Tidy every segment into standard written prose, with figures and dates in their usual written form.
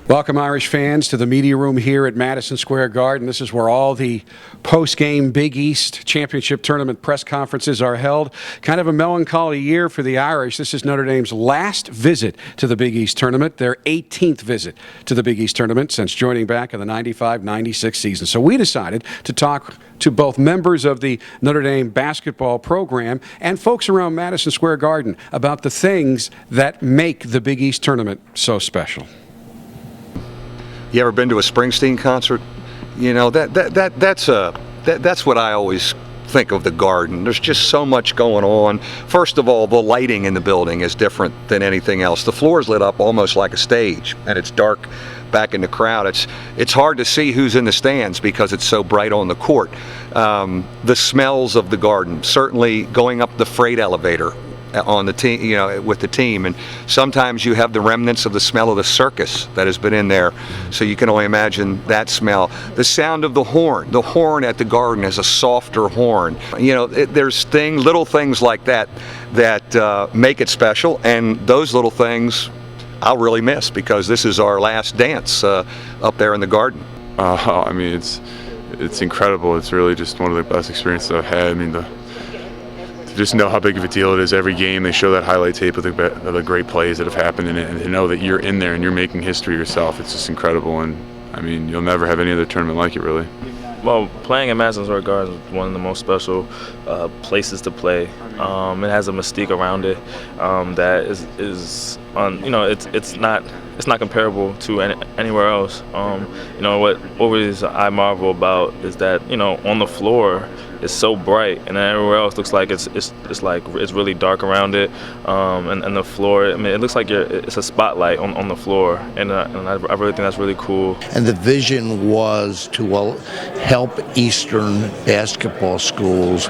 Welcome, Irish fans, to the media room here at Madison Square Garden. This is where all the post-game Big East Championship Tournament press conferences are held. Kind of a melancholy year for the Irish. This is Notre Dame's last visit to the Big East Tournament, their 18th visit to the Big East Tournament since joining back in the 95-96 season. So we decided to talk to both members of the Notre Dame basketball program and folks around Madison Square Garden about the things that make the Big East Tournament so special. You ever been to a Springsteen concert? You know, that's what I always think of the Garden. There's just so much going on. First of all, the lighting in the building is different than anything else. The floor is lit up almost like a stage, and it's dark back in the crowd. It's hard to see who's in the stands because it's so bright on the court. The smells of the Garden, certainly going up the freight elevator on the team, you know, with the team, and sometimes you have the remnants of the smell of the circus that has been in there, so you can only imagine that smell. The sound of the horn at the Garden is a softer horn. You know, there's little things like that make it special, and those little things I'll really miss because this is our last dance up there in the Garden. I mean, it's incredible. It's really just one of the best experiences I've had. I mean, just know how big of a deal it is. Every game they show that highlight tape of the great plays that have happened in it, and to know that you're in there and you're making history yourself, it's just incredible. And I mean, you'll never have any other tournament like it, really. Well, playing at Madison Square Garden is one of the most special places to play. It has a mystique around it that is you know, it's not comparable to anywhere else. You know, what always I marvel about is that, you know, on the floor it's so bright, and then everywhere else looks like it's really dark around it, and the floor, I mean, it looks like it's a spotlight on the floor, and I really think that's really cool. And the vision was to help Eastern basketball schools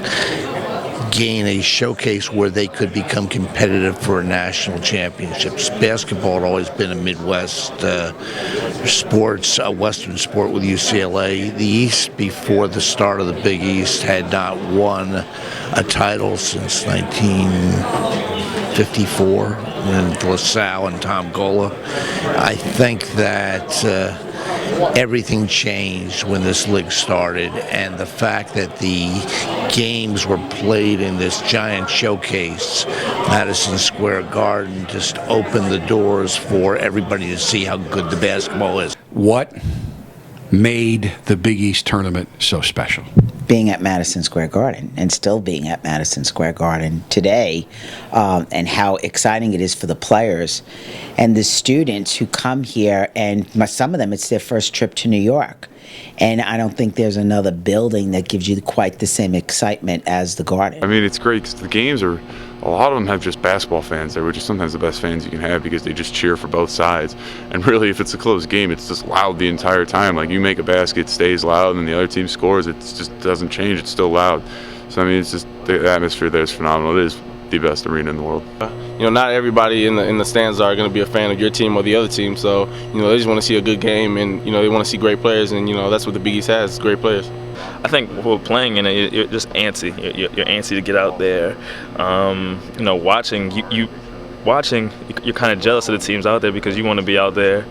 gain a showcase where they could become competitive for national championships. Basketball had always been a Midwest sports, a Western sport with UCLA. The East, before the start of the Big East, had not won a title since 1954 when LaSalle and Tom Gola. I think that everything changed when this league started, and the fact that the games were played in this giant showcase, Madison Square Garden, just opened the doors for everybody to see how good the basketball is. What made the Big East Tournament so special? Being at Madison Square Garden, and still being at Madison Square Garden today, and how exciting it is for the players and the students who come here, and some of them, it's their first trip to New York. And I don't think there's another building that gives you quite the same excitement as the Garden. I mean, it's great because the games a lot of them have just basketball fans there, which is sometimes the best fans you can have because they just cheer for both sides. And really, if it's a close game, it's just loud the entire time. Like, you make a basket, it stays loud, and the other team scores, it just doesn't change, it's still loud. So, I mean, it's just, the atmosphere there is phenomenal. It is the best arena in the world. You know, not everybody in the stands are going to be a fan of your team or the other team, so, you know, they just want to see a good game, and, you know, they want to see great players, and, you know, that's what the Big East has, great players. I think while playing in it, you're just antsy. You're antsy to get out there. You know, watching, you're kind of jealous of the teams out there because you want to be out there.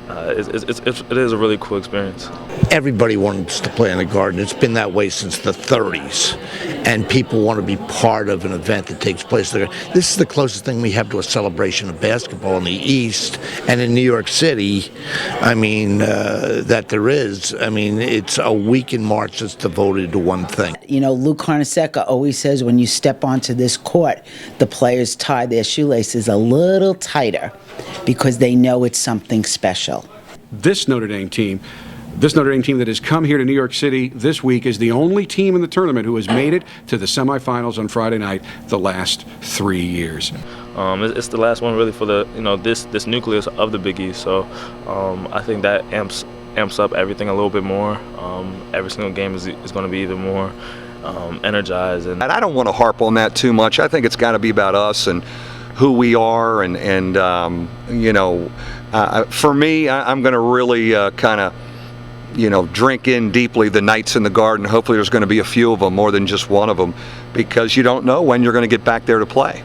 It is a really cool experience. Everybody wants to play in the Garden. It's been that way since the 30s, and people want to be part of an event that takes place there. This is the closest thing we have to a celebration of basketball in the East and in New York City. I mean, that there is. I mean, it's a week in March that's devoted to one thing. You know, Lou Carnesecca always says when you step onto this court, the players tie their shoelaces a little tighter because they know it's something special. This Notre Dame team that has come here to New York City this week is the only team in the tournament who has made it to the semifinals on Friday night the last 3 years. It's the last one really for the, you know, this nucleus of the Big East. So I think that amps up everything a little bit more. Every single game is going to be even more energized. And I don't want to harp on that too much. I think it's got to be about us and who we are, and you know, for me, I'm going to really kind of, you know, drink in deeply the nights in the Garden. Hopefully there's going to be a few of them, more than just one of them, because you don't know when you're going to get back there to play.